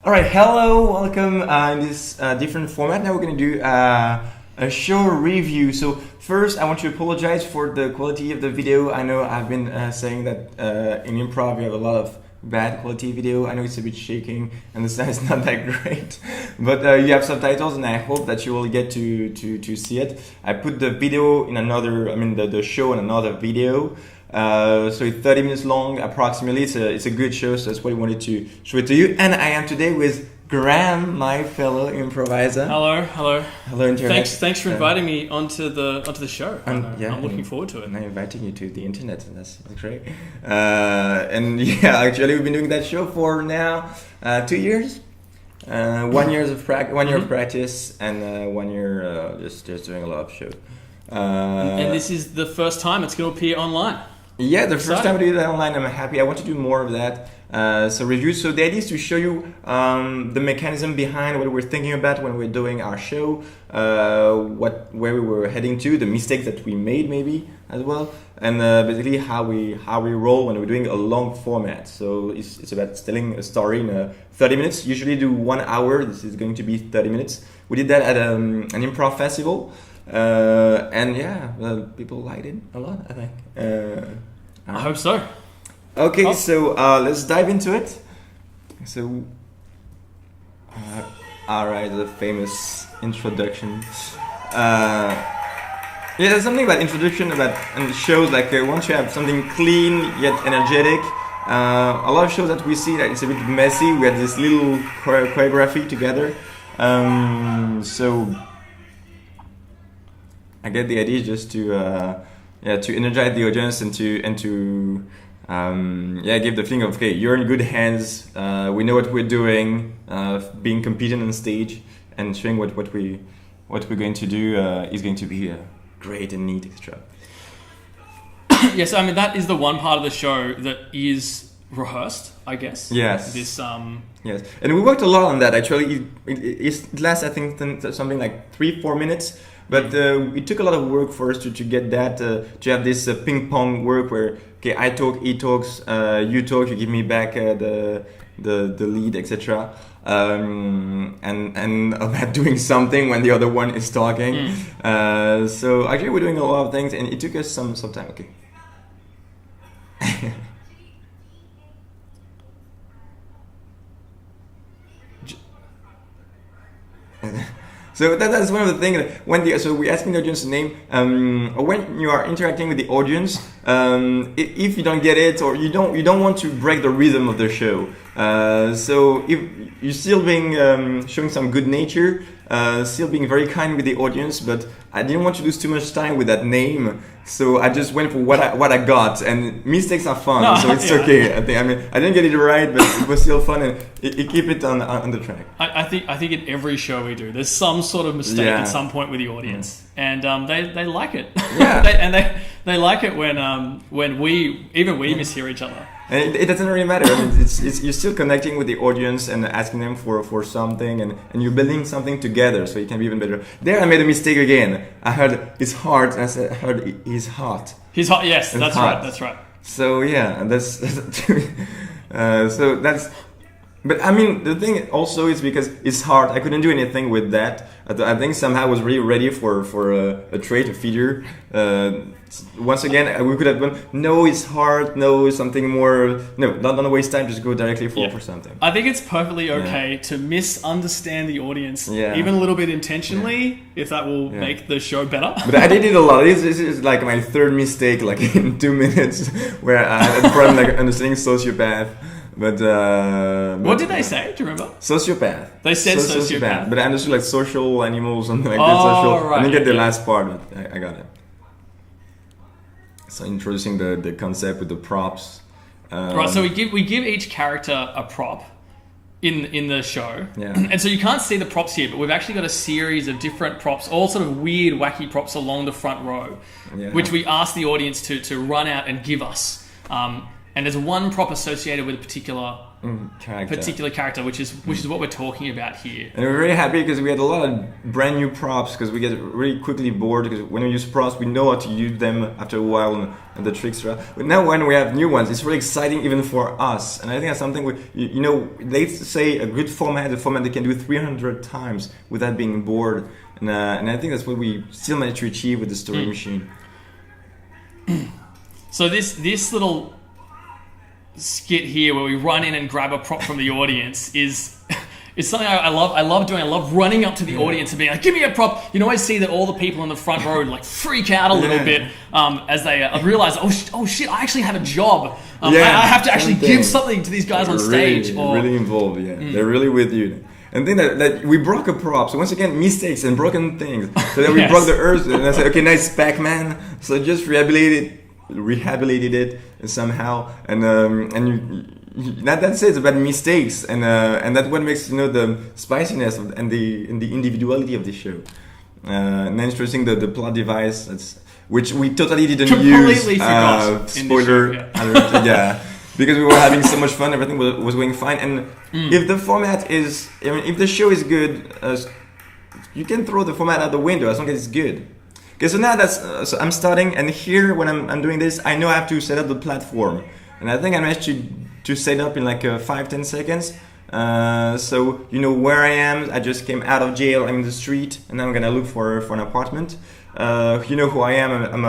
All right, hello, welcome in this different format. Now we're going to do a show review. So first, I want to apologize for the quality of the video. I know I've been saying that in improv we have a lot of bad quality video. I know it's a bit shaking and the sound is not that great, but you have subtitles and I hope that you will get to see it. I put the video in another, the show in another video. So it's 30 minutes long approximately. It's a good show, so that's why I wanted to show it to you. And I am today with Graeme, my fellow improviser. Hello. Hello, internet. Thanks for inviting me onto the show. I'm looking forward to it. And I'm inviting you to the internet, and that's great. And yeah, actually we've been doing that show for now 2 years. 1 year of practice, and 1 year just doing a lot of show. And this is the first time it's going to appear online. Yeah, the first time I do that online, I'm happy. I want to do more of that. So reviews. So the idea is to show you the mechanism behind what we're thinking about when we're doing our show, where we were heading to, the mistakes that we made maybe as well, and basically how we roll when we're doing a long format. So it's about telling a story in 30 minutes. Usually do 1 hour. This is going to be 30 minutes. We did that at an Improv Festival. And yeah, people liked it a lot, I think. I hope so. Okay, so let's dive into it. So, alright, the famous introduction. Yeah, there's something about introduction and shows like once you have something clean yet energetic. A lot of shows that we see that it's a bit messy. We had this little choreography together. So I get the idea just to energize the audience and to give the feeling of, okay, you're in good hands. We know what we're doing. Being competent on stage and showing what we're going to do is going to be great and neat, etc. Yes, I mean that is the one part of the show that is rehearsed, I guess. Yes. Yes, and we worked a lot on that. Actually, it lasts, I think, something like 3-4 minutes. But it took a lot of work for us to get that, to have this ping pong work where, okay, I talk, he talks, you talk, you give me back the lead, etc. And about doing something when the other one is talking. So actually we're doing a lot of things and it took us some time. Okay. So that's one of the things. So we're asking the audience name. When you are interacting with the audience, if you don't get it or you don't want to break the rhythm of the show. So if you're still being showing some good nature, still being very kind with the audience, but I didn't want to lose too much time with that name, so I just went for what I got. And mistakes are fun, so it's okay. I didn't get it right, but it was still fun, and it keep it on the track. I think in every show we do, there's some sort of mistake at some point with the audience, and they like it. Yeah. they like it when we mishear each other. And it doesn't really matter. It's you're still connecting with the audience and asking them for something, and you're building something together, so it can be even better. There, I made a mistake again. I heard his heart, and I heard he's hot. He's hot. Yes, that's hot. right. So yeah, that's so that's. But I mean, the thing also is because it's hard. I couldn't do anything with that. I think somehow I was really ready for a trait, a feeder. Once again, we could have gone, no, it's hard, no, something more. No, not waste time, just go directly for something. I think it's perfectly okay to misunderstand the audience, even a litlittle bit intentionally, if that will make the show better. But I did it a lot. This is like my third mistake, like in 2 minutes, where I had a problem like understanding sociopath. But what did they say? Do you remember? Sociopath. They said sociopath. But I understood like social animals, something like that. Right. I didn't get the last part, but I got it. So introducing the concept with the props. Right. So we give each character a prop in the show. Yeah. And so you can't see the props here, but we've actually got a series of different props, all sort of weird, wacky props along the front row, which we ask the audience to run out and give us. and there's one prop associated with a particular character, which is what we're talking about here. And we're very happy because we had a lot of brand new props, because we get really quickly bored, because when we use props we know how to use them after a while, and the tricks are out. But now when we have new ones, it's really exciting even for us, and I think that's something they say a good format, a format that can do 300 times without being bored, and I think that's what we still managed to achieve with the Story Machine. So this little skit here where we run in and grab a prop from the audience is something I love doing. I love running up to the audience and being like, give me a prop. You always see that all the people in the front row like freak out a little bit as they realize, oh shit, I actually have a job. I have to actually give something to these guys on stage. Really involved, they're really with you. And then that we broke a prop. So once again, mistakes and broken things. So then we broke the earth, and I said, okay, nice Pac-Man. So just rehabilitated it somehow, and that's it. It's about mistakes, and that's what makes the spiciness and the individuality of the show. And then interesting the plot device, which we totally didn't completely use. Forgot Spoiler alert! Because we were having so much fun, everything was going fine. And if the format is, if the show is good, you can throw the format out the window as long as it's good. Okay, so now so I'm starting, and here when I'm doing this, I know I have to set up the platform, and I think I managed to set up in like 5-10 seconds. So where I am. I just came out of jail. I'm in the street, and I'm gonna look for an apartment. You know who I am. I'm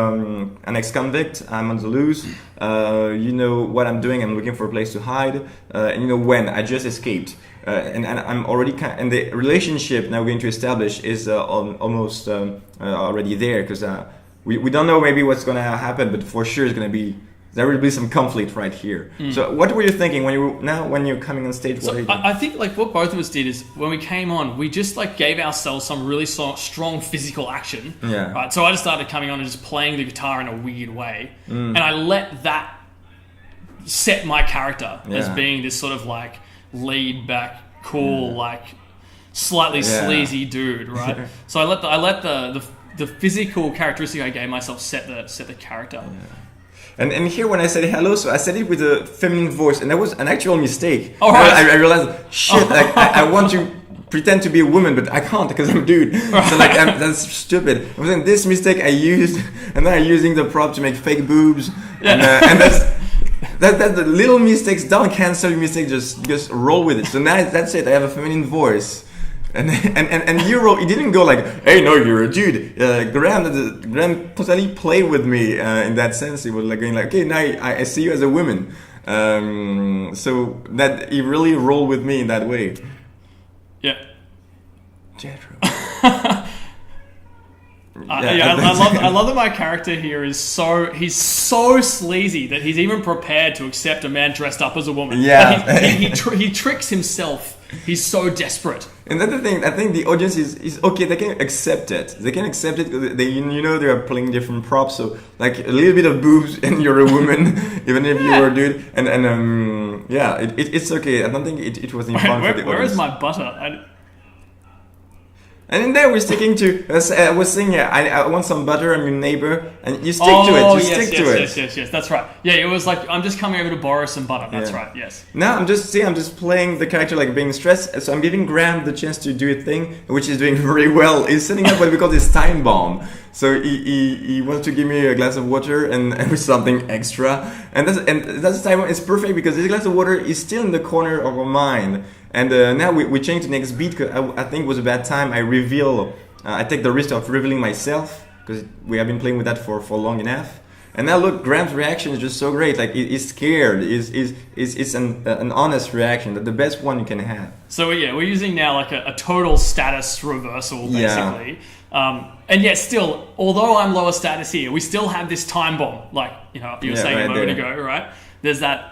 an ex-convict. I'm on the loose. You know what I'm doing. I'm looking for a place to hide. And when I just escaped. And I'm already and the relationship now we're going to establish is almost already there, because we don't know maybe what's going to happen, but for sure there will be some conflict right here. So what were you thinking when you're coming on stage? So I think like what both of us did is when we came on, we just like gave ourselves some really strong physical action. Yeah. Right. So I just started coming on and just playing the guitar in a weird way, and I let that set my character as being this sort of like laid back, cool, like slightly sleazy dude, right? So I let the physical characteristic I gave myself set the character. And here when I said hello, so I said it with a feminine voice, and that was an actual mistake. Oh, right. I realized, shit, like I want to pretend to be a woman, but I can't because I'm a dude. Right. So that's stupid. I was saying this mistake I used, and then I'm using the prop to make fake boobs, and that's the little mistakes don't cancel your mistake, just roll with it. So now that's it. I have a feminine voice, and he didn't go like, hey, no, you're a dude. Graeme totally played with me in that sense. He was like going like, okay, now I see you as a woman. So that he really rolled with me in that way. Yeah. Jethro. I love that my character here is he's so sleazy that he's even prepared to accept a man dressed up as a woman. Yeah. He tricks himself. He's so desperate. And that's the thing. I think the audience is okay. They can accept it. They can accept it. They are playing different props. So like a little bit of boobs, and you're a woman, even if you're a dude. And it's okay. I don't think it was fun for the audience. Where is my butter? And in there we're sticking to. I was saying, I want some butter. I'm your neighbor, and you stick to it. Stick to it. Yes. That's right. Yeah, it was like I'm just coming over to borrow some butter. That's right. Yes. Now I'm just playing the character like being stressed. So I'm giving Graeme the chance to do a thing which he's doing very well. He's setting up what we call this time bomb. So he wants to give me a glass of water and with something extra, and that's the time. It's perfect because this glass of water is still in the corner of our mind. And now we change the next beat, because I think it was a bad time. I take the risk of revealing myself, because we have been playing with that for long enough. And now look, Graeme's reaction is just so great. Like he's scared. It's an honest reaction, the best one you can have. So we're using now like a total status reversal basically. And yet still, although I'm lower status here, we still have this time bomb. Like you were saying a moment ago, right? There's that.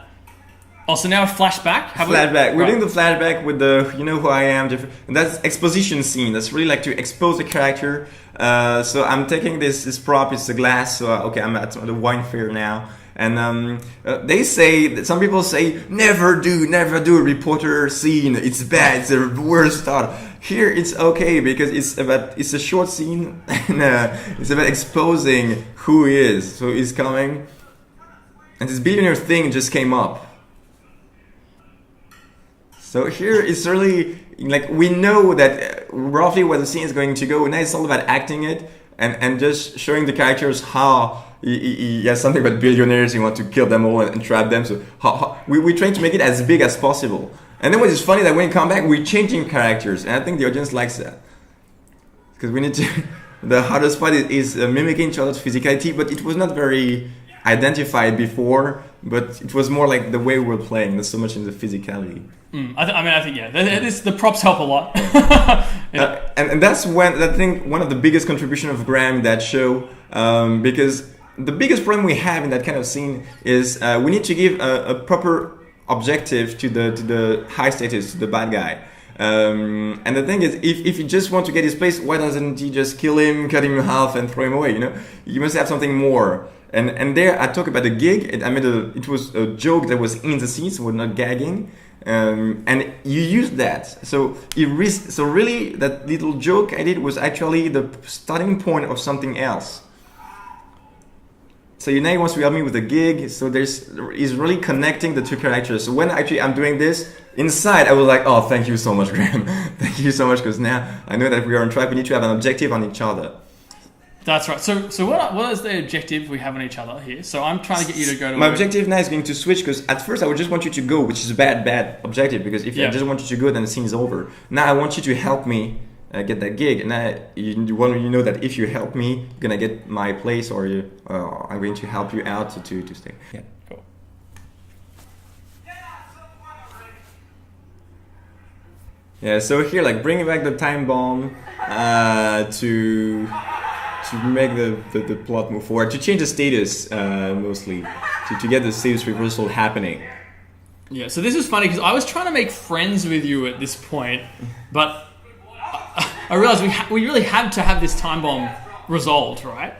Oh, so now flashback? Flashback. We're doing the flashback with the who I am. And that's exposition scene. That's really like to expose the character. So I'm taking this prop. It's a glass. So I'm at the wine fair now. And some people say never do a reporter scene. It's bad. It's the worst thought. Here it's okay because it's a short scene and it's about exposing who he is. So he's coming. And this billionaire thing just came up. So here it's really like we know that roughly where the scene is going to go. Now it's all about acting it and just showing the characters how he has something about billionaires. He wants to kill them all and trap them. So we're trying to make it as big as possible. And then what is funny that when you come back, we're changing characters, and I think the audience likes that because we need to. The hardest part is mimicking Charlotte's physicality, but it was not very identified before. But it was more like the way we were playing, not so much in the physicality. I think the props help a lot. And that's when I think one of the biggest contribution of Graeme in that show, because the biggest problem we have in that kind of scene is we need to give a proper objective to the high status, to the bad guy. And the thing is, if you just want to get his place, why doesn't he just kill him, cut him in half, and throw him away? You must have something more. And there I talk about the gig. It was a joke that was in the scene, so we're not gagging. And you used that. So really, that little joke I did was actually the starting point of something else. So now he wants to help me with the gig. So he's really connecting the two characters. So when actually I'm doing this, inside I was like, oh, thank you so much, Graeme. Thank you so much, because now I know that we are on track. We need to have an objective on each other. That's right. So what is the objective we have on each other here? So I'm trying to get you to go to... My objective now is going to switch, because at first I would just want you to go, which is a bad objective, because if I just want you to go, then the scene is over. Now I want you to help me get that gig. And now you know that if you help me, you're going to get my place, or I'm going to help you out to stay. Yeah, cool. Yeah, so here, like, bringing back the time bomb to make the plot move forward, to change the status mostly, to get the status reversal happening. Yeah, so this is funny because I was trying to make friends with you at this point, but I realized we really had to have this time bomb resolved, right?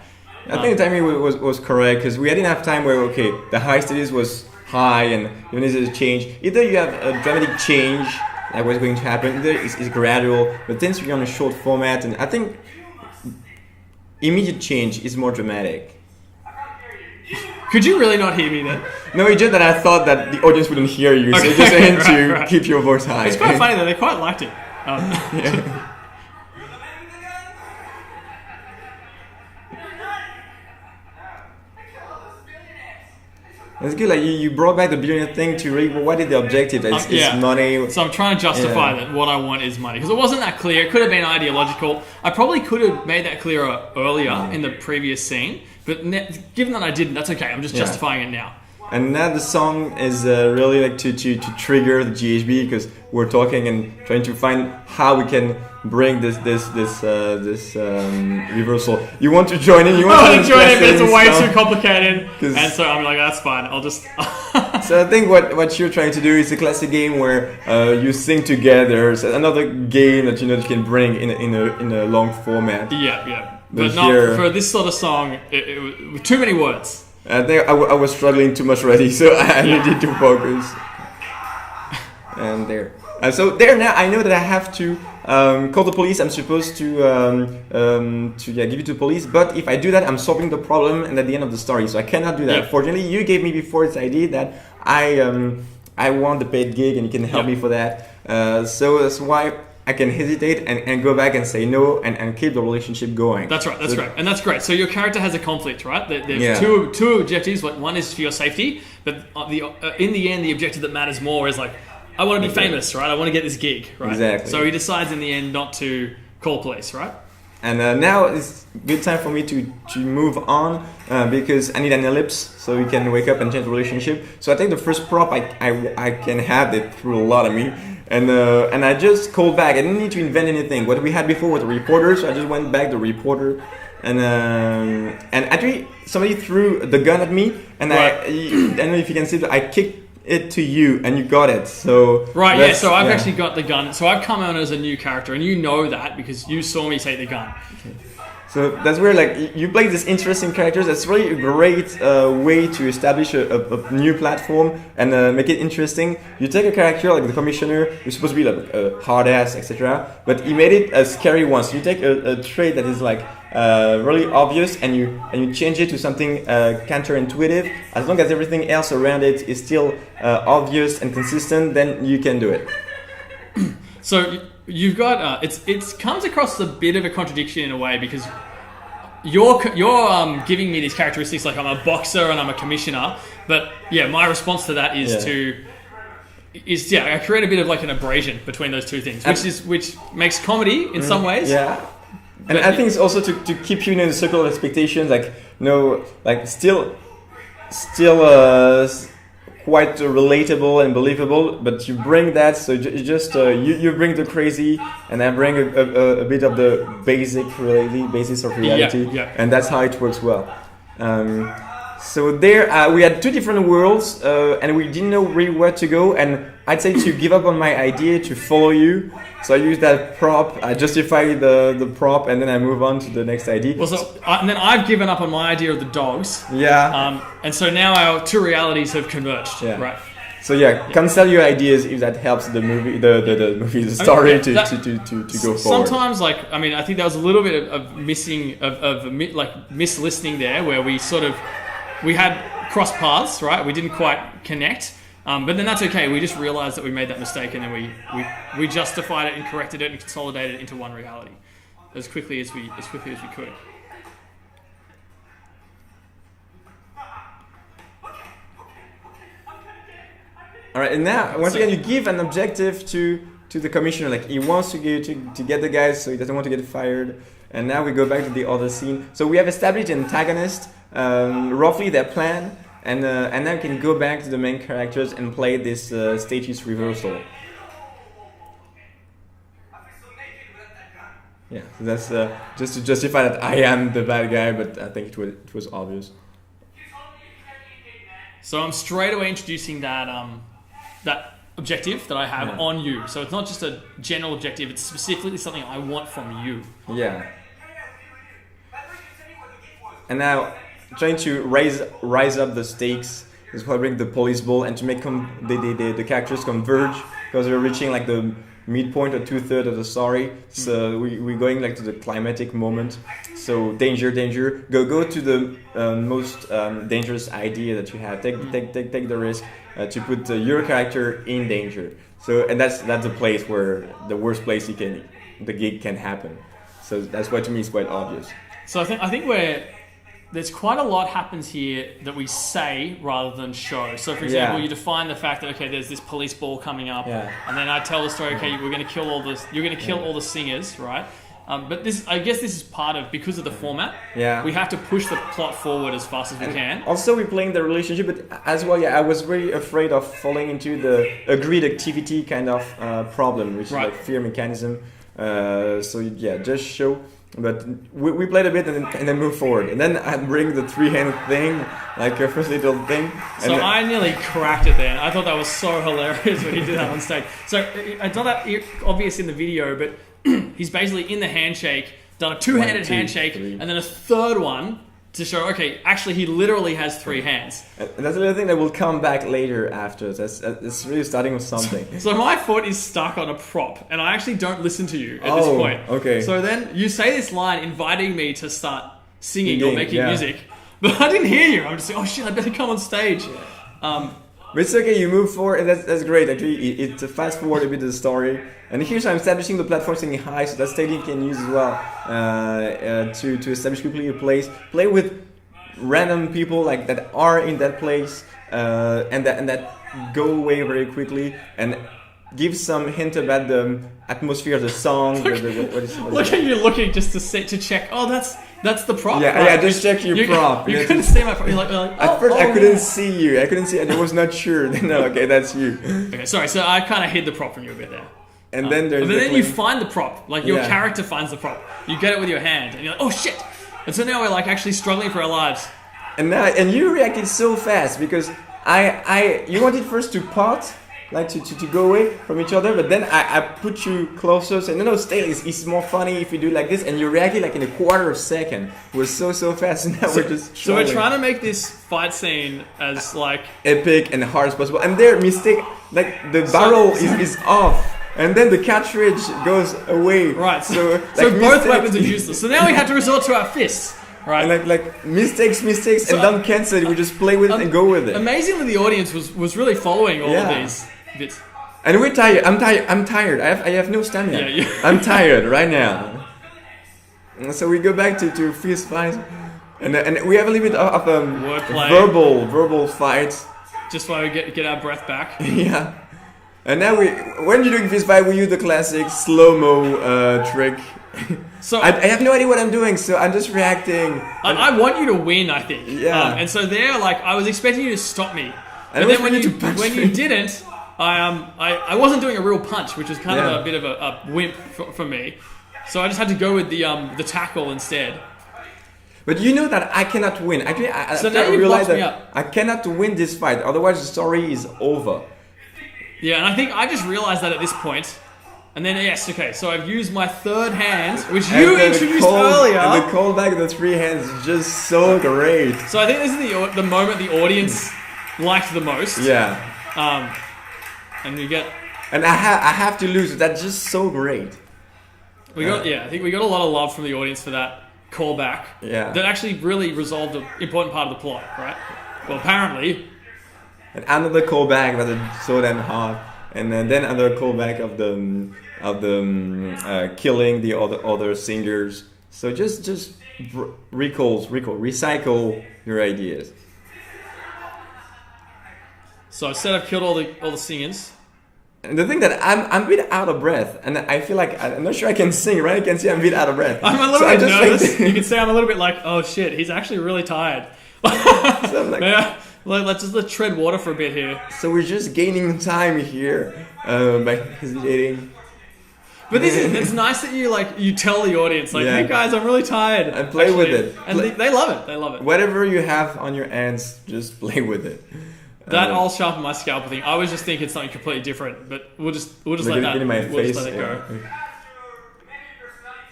I think the timing was correct, because we had enough time where, okay, the high status was high and you needed to change. Either you have a dramatic change, like what's going to happen, either it's gradual, but since we're on a short format, and I think immediate change is more dramatic. Could you really not hear me then? No, it's just that I thought that the audience wouldn't hear you, okay. So just aim to keep your voice high. It's quite funny though, they quite liked it. Yeah. It's good, like you brought back the billionaire thing to really, what is the objective? It's money. So I'm trying to justify that what I want is money. Because it wasn't that clear. It could have been ideological. I probably could have made that clearer earlier in the previous scene. But given that I didn't, that's okay. I'm just justifying it now. And now the song is really like to trigger the GHB, because we're talking and trying to find how we can bring this reversal. You want to join in? I want to join in, but it's way too complicated. And so I'm like, that's fine. I'll just. So I think what you're trying to do is a classic game where you sing together. So another game that you can bring in a long format. Yeah. But not for this sort of song. It was too many words. I think I was struggling too much already, so I needed to focus. And there. So there now, I know that I have to call the police. I'm supposed to give it to the police. But if I do that, I'm solving the problem and at the end of the story. So I cannot do that. Yeah. Fortunately, you gave me before this idea that I want the paid gig and you can help me for that. So that's why I can hesitate and go back and say no and keep the relationship going. That's right. That's right. And that's great. So your character has a conflict, right? There's two objectives. Like, one is for your safety, but in the end, the objective that matters more is like, I want to be famous, right? I want to get this gig, right? Exactly. So he decides in the end not to call police, right? And now it's a good time for me to move on because I need an ellipse so we can wake up and change the relationship. So I think the first prop I can have that threw a lot of me. And I just called back. I didn't need to invent anything. What we had before was a reporter, so I just went back to the reporter. And actually somebody threw the gun at me, and right. I don't know if you can see that I kicked it to you and you got it. So right, yeah. So I've actually got the gun. So I've come on as a new character, and you know that because you saw me take the gun. Okay. So that's where like you play these interesting characters. That's really a great way to establish a new platform and make it interesting. You take a character like the commissioner, who's supposed to be like a hard ass, etc. But he made it a scary one. So you take a trait that is like really obvious and you change it to something counterintuitive. As long as everything else around it is still obvious and consistent, then you can do it. So you've got it comes across a bit of a contradiction in a way, because you're giving me these characteristics like I'm a boxer and I'm a commissioner, but yeah, my response to that is I create a bit of like an abrasion between those two things, which makes comedy in some ways. Yeah. And I think it's also to keep you in the circle of expectations, like still quite relatable and believable, but you bring that, so you bring the crazy, and I bring a bit of the basis of reality, and that's how it works well. So there, we had two different worlds, and we didn't know really where to go, and I'd say to give up on my idea to follow you. So I use that prop, I justify the prop, and then I move on to the next idea. Well, and then I've given up on my idea of the dogs. Yeah. And so now our two realities have converged. Yeah. Right. So cancel your ideas if that helps the movie, the story to go forward. Sometimes, I think there was a little bit of mislistening there, where we had cross paths, right? We didn't quite connect. But then that's okay. We just realized that we made that mistake, and then we justified it and corrected it and consolidated it into one reality as quickly as we could. All right, and now once again you give an objective to the commissioner. Like he wants to get the guys, so he doesn't want to get fired. And now we go back to the other scene. So we have established an antagonist, roughly their plan. And now we can go back to the main characters and play this status reversal. Yeah, so that's just to justify that I am the bad guy, but I think it was obvious. So I'm straight away introducing that objective that I have on you. So it's not just a general objective; it's specifically something I want from you. Yeah. And now, trying to rise up the stakes is why I bring the police ball, and to make the characters converge, because we're reaching like the midpoint or 2/3 of the story. So we're going like to the climatic moment. So danger, go to the most dangerous idea that you have. Take the risk to put your character in danger. So and that's the place where the worst place the gig can happen. So that's why to me it's quite obvious. So I think there's quite a lot happens here that we say rather than show. So, for example, you define the fact that there's this police ball coming up, and then I tell the story. Okay, we're going to kill all this. You're going to kill all the singers, right? But I guess this is part of, because of the format. Yeah. We have to push the plot forward as fast as we can. Also, we're playing the relationship, but as well, I was really afraid of falling into the agreed activity kind of problem, which is like fear mechanism. Just show. But we played a bit and then move forward, and then I bring the 3-hand thing, like a first little thing. So I nearly cracked it then. I thought that was so hilarious when he did that on stage. So it's not that obvious in the video, but he's basically in the handshake, done a 2-handed handshake, and then a third one to show, actually he literally has 3 hands. And that's another thing that will come back later after. It's really starting with something. So my foot is stuck on a prop, and I actually don't listen to you at this point. Okay. So then you say this line inviting me to start singing or making music, but I didn't hear you. I'm just like, oh shit, I better come on stage. But it's okay, you move forward, and that's great. Actually, it's a fast forward a bit of the story. And here's I'm establishing the platform saying high, so that stadium can use as well to establish quickly a place. Play with random people like that are in that place, and that go away very quickly, and give some hint about the atmosphere of the song. Look at you looking just to check. Oh, that's the prop. Yeah, just check your prop. You couldn't see my prop. You're like at first I couldn't see you. I was not sure. No, okay, that's you. Okay, sorry. So I kind of hid the prop from you a bit there. And then then you find the prop. Like your character finds the prop. You get it with your hand, and you're like, oh shit. And so now we're like actually struggling for our lives. And you reacted so fast because you wanted first to pot. like to go away from each other, but then I put you closer, saying no, stay. It's more funny if you do like this, and you reacted like in a quarter of a second. It was so fast, and now we're just. So we're trying to make this fight scene as like epic and hard as possible, and their mistake, like the barrel is off. And then the cartridge goes away. Right. So both weapons are useless. So now we have to resort to our fists. Right. And like mistakes, and don't cancel it. We just play with it and go with it. Amazingly, the audience was really following all of these bits. And we're tired. I'm tired. I have no stamina. Yeah. I'm tired right now. And so we go back to fist fights, and we have a little bit of wordplay. verbal fights. Just while we get our breath back. Yeah. And now when you're doing fist fight, we use the classic slow-mo trick. So I have no idea what I'm doing, so I'm just reacting. I want you to win, I think. Yeah. And so there, like, I was expecting you to stop me. And then when you didn't, I wasn't doing a real punch, which was kind of a bit of a wimp for me. So I just had to go with the tackle instead. But you know that I cannot win. Actually, now you realize blocked me that up. I cannot win this fight. Otherwise, the story is over. Yeah, and I think I just realized that at this point. And then, yes, okay, so I've used my third hand, which you introduced earlier. And the callback of the three hands is just so great. So I think this is the moment the audience liked the most. Yeah. And we get... And I have to lose. That's just so great. I think we got a lot of love from the audience for that callback. Yeah. That actually really resolved an important part of the plot, right? Well, apparently... And another callback that is so damn hard, and then another callback of the killing the other singers. So just recycle your ideas. So I said I've killed all the singers. And the thing that I'm a bit out of breath, and I feel like I'm not sure I can sing. Right? I can see I'm a bit out of breath. I'm a little bit nervous. You can say I'm a little bit like, oh shit, he's actually really tired. So I'm like, yeah. Let's tread water for a bit here. So we're just gaining time here by hesitating. But it's nice that you tell the audience hey guys, I'm really tired. And play with it. And they love it. They love it. Whatever you have on your hands, just play with it. That all sharpen my scalpel thing. I was just thinking something completely different, but we'll just let that. We'll just let it go.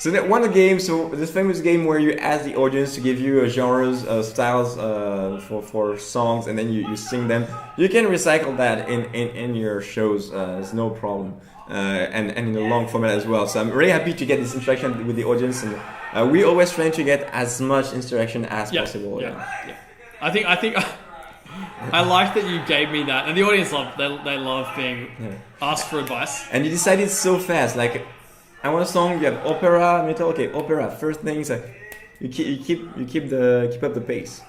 So that one game, so this famous game where you ask the audience to give you genres, styles for songs, and then you sing them. You can recycle that in your shows. It's no problem, and in a long format as well. So I'm really happy to get this interaction with the audience, and we always try to get as much interaction as possible. Yeah. I think I like that you gave me that, and the audience they love being asked for advice. And you decided so fast, like. I want a song. You have opera, metal. Okay, opera. First thing is you keep up the pace.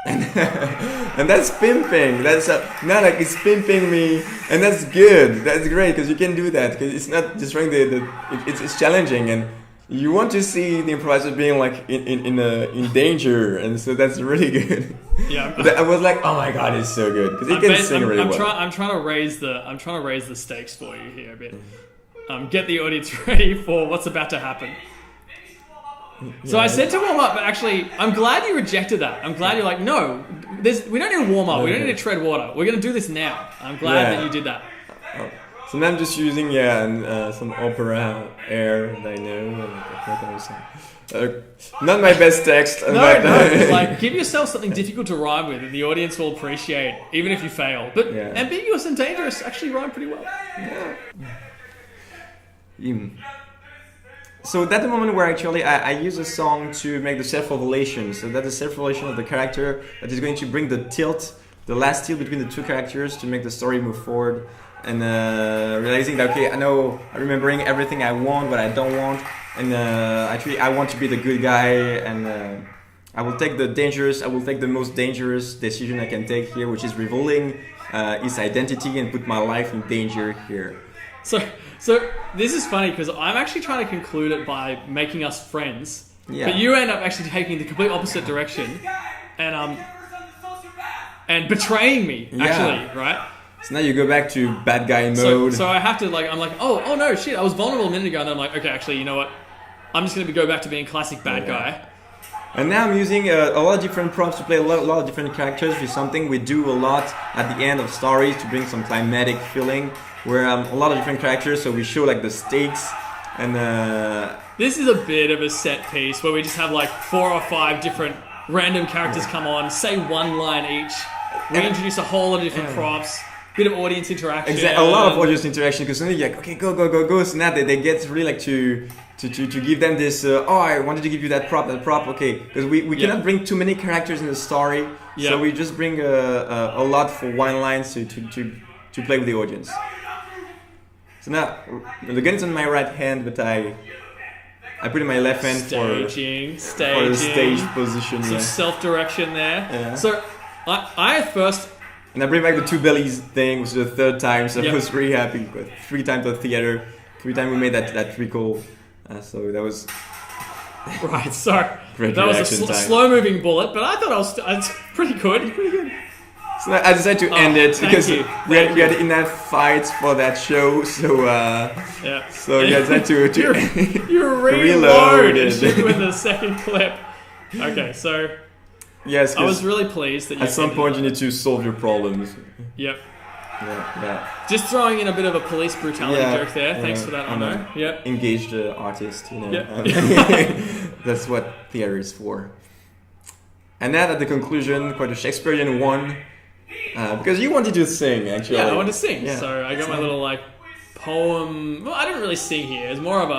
And that's pimping. That's not like it's pimping me, and that's good. That's great because you can do that because it's not destroying it's challenging, and you want to see the improviser being like in danger, and so that's really good. Yeah, I was like, oh my god, it's so good because he can sing really well. I'm trying to raise the stakes for you here a bit. Get the audience ready for what's about to happen. So I said to warm up, but actually, I'm glad you rejected that. I'm glad you're like, no, we don't need to warm up. We don't need to tread water. We're going to do this now. I'm glad that you did that. So now I'm just using some opera air that I know. Not my best text. No. Give yourself something difficult to rhyme with, and the audience will appreciate, even if you fail. But ambiguous and dangerous actually rhyme pretty well. Yeah. So that's the moment where actually I use a song to make the self-revelation. So that's the self-revelation of the character that is going to bring the last tilt between the two characters to make the story move forward. And realizing that, okay, I'm remembering everything I want, what I don't want. And actually I want to be the good guy, and I will take the most dangerous decision I can take here, which is revealing his identity and put my life in danger here. So this is funny because I'm actually trying to conclude it by making us friends, but you end up actually taking the complete opposite direction, and betraying me actually, right? So now you go back to bad guy mode. So I have to I'm like, oh no, shit, I was vulnerable a minute ago, and then I'm like, okay, actually, you know what? I'm just gonna go back to being classic bad guy. And now I'm using a lot of different props to play a lot of different characters, which is something we do a lot at the end of stories to bring some climatic feeling, where a lot of different characters, so we show like the stakes and this is a bit of a set piece where we just have like 4 or 5 different random characters come on, say one line each. We introduce a whole lot of different props, bit of audience interaction. Exactly, a lot of audience interaction, because suddenly you're like, okay, go. So now they get really like to give them this, I wanted to give you that prop, okay. Because we cannot bring too many characters in the story, so we just bring a lot for one line to play with the audience. So now, the gun's on my right hand, but I put in my left hand for the stage position. Some self-direction there. Yeah. So I first... And I bring back the 2 bellies thing, which is the 3rd time, so I was really happy. 3 times the theater, 3 times we made that recall. So that was... Right, sorry. Great that was a slow-moving bullet, but I thought I was pretty good. So I decided to end it because we had enough fights for that show. So so I decided to you reload and shoot with the second clip. Okay, so yes, I was really pleased that you at some point you need to solve your problems. Yep. Yeah. Just throwing in a bit of a police brutality joke there. Thanks for that, Arno. Yep. Engaged artist, you know. Yep. That's what theater is for. And then at the conclusion, quite a Shakespearean one. Because you wanted to sing, actually. Yeah, I wanted to sing. Yeah. So I got my little like poem. Well, I didn't really sing here. It's more of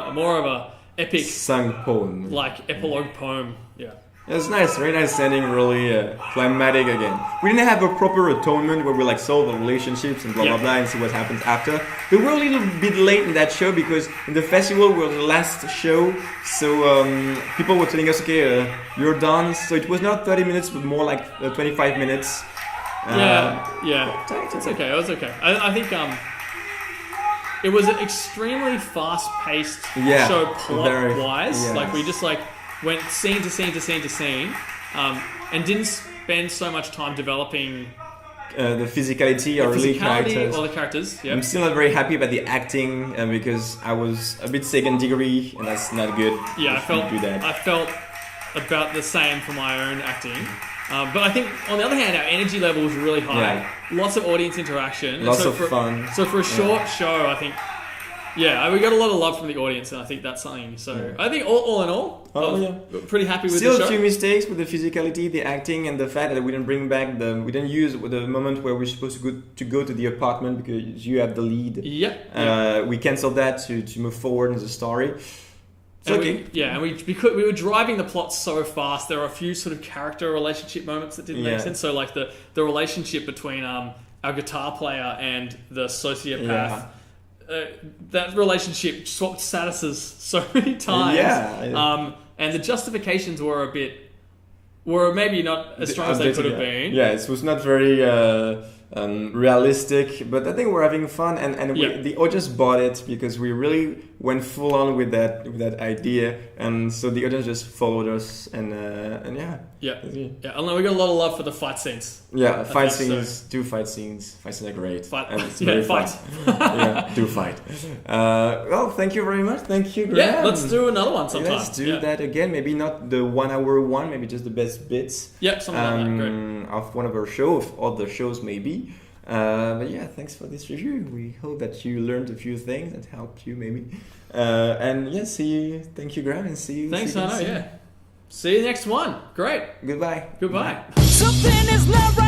a epic sung poem, like epilogue poem. Yeah. It was nice, very nice ending, really climatic again. We didn't have a proper atonement where we like solve the relationships and blah blah and see what happens after. We were a little bit late in that show because in the festival we were the last show, so people were telling us, okay, you're done. So it was not 30 minutes, but more like 25 minutes. It's okay. It was okay. I think it was an extremely fast-paced show plot-wise. Yes. Like we just like went scene to scene to scene to scene, and didn't spend so much time developing the physicality or really characters. Or the characters. Yep. I'm still not very happy about the acting because I was a bit second degree, and that's not good. Yeah, I felt about the same for my own acting. But I think, on the other hand, our energy level was really high. Yeah. Lots of audience interaction. Lots of fun. So for a short show, I think, we got a lot of love from the audience, and I think that's something. So I think all in all, I was pretty happy with the show. Still a few mistakes with the physicality, the acting, and the fact that we didn't bring back we didn't use the moment where we're supposed to go to the apartment because you have the lead. We canceled that to move forward in the story. And we were driving the plot so fast. There were a few sort of character relationship moments that didn't make sense. So like the relationship between our guitar player and the sociopath. That relationship swapped statuses so many times. And the justifications were maybe not as strong as they could have been. Yeah, it was not very realistic, but I think we're having fun, and the audience bought it because we really went full on with that idea, and so the audience just followed us, and I don't know, we got a lot of love for the fight scenes. Fight scenes. Fight scenes are great. Fight. Do fight. Well, thank you very much. Thank you, Graeme. Yeah, let's do another one sometime. Let's do that again. Maybe not the 1 hour one. Maybe just the best bits. Something like that. Great. Of one of our shows, of other shows maybe. But thanks for this review. We hope that you learned a few things that helped you maybe. See you. Thank you, Graeme, and see you. Thanks, Arno. See you next one. Great. Goodbye. Goodbye. Something is not right.